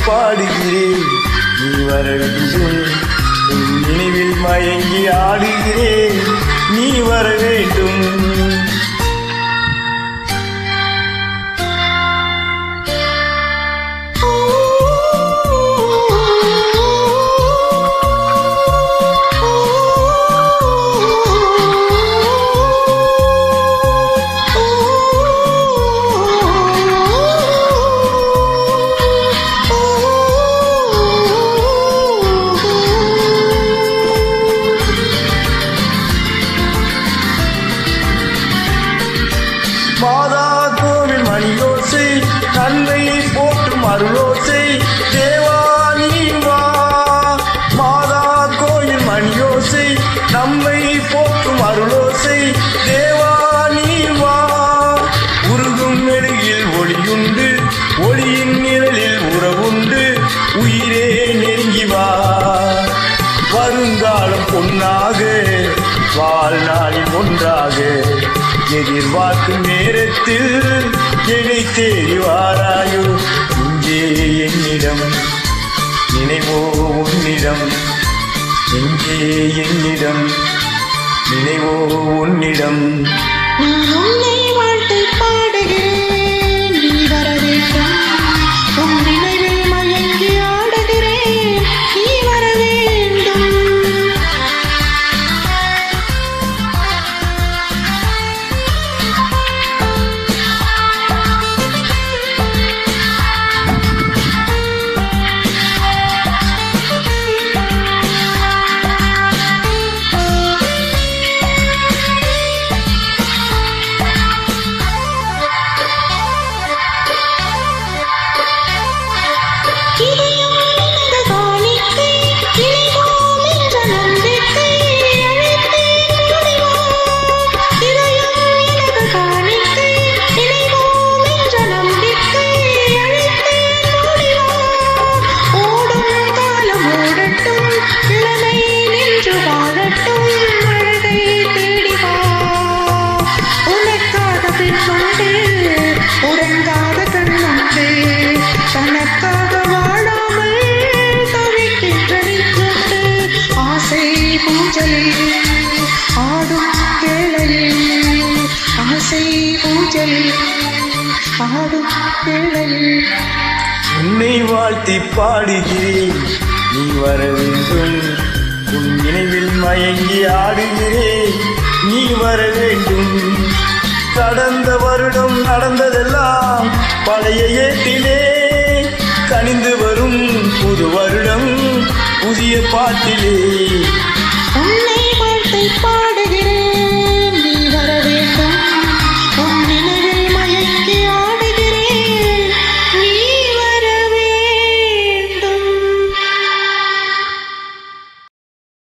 பாடுகிறேன், நீ வர வேண்டும். உன் நினைவில் மயங்கி ஆடுகிறேன், நீ வர வேண்டும். மாதா கோவில் மணியோசை, நன்மை போற்றும் அருளோசை, தேவா நீ வா. மாதா கோயில் மணியோசை, நம்மை போற்றும் அருளோசை, தேவா நீ வா. உருகும் மெழுகில் ஒளியுண்டு, ஒளியின் நிழலில் உறவுண்டு, உயிரே நெருங்கி வா. வருங்காலம் பொன்னாக, வாழ்நாளில் ஒன்றாக, எதிர்பார்க்கும் நேரத்தில் என்னை தேடி வாராயோ. இங்கே என்னிடம் நினைவோ உன்னிடம், எங்கே என்னிடம் நினைவோ உன்னிடம். நான் உன்னை வாழ்த்து பாடுகிறேன், நீ வர வேண்டும். உன் நினைவில் மயங்கி ஆடுகிறேன், நீ வர வேண்டும். உறங்காத கண்ணுண்டு, தனக்காக வாழாமல் தவிக்கின்ற நெஞ்சத்து, ஆசை பூஜையில் ஆடும் வேளையில், ஆசை பூஜையில் ஆடும் வேளையில். உன்னை வாழ்த்தி பாடுகிறேன், நீ வர வேண்டும். உன் நினைவில் மயங்கி ஆடுகிறேன், நீ வர வேண்டும். கடந்த வருடம் நடந்ததெல்லாம் பழைய ஏட்டிலே, கனிந்து வரும் புது வருடம் புதிய பாட்டிலே.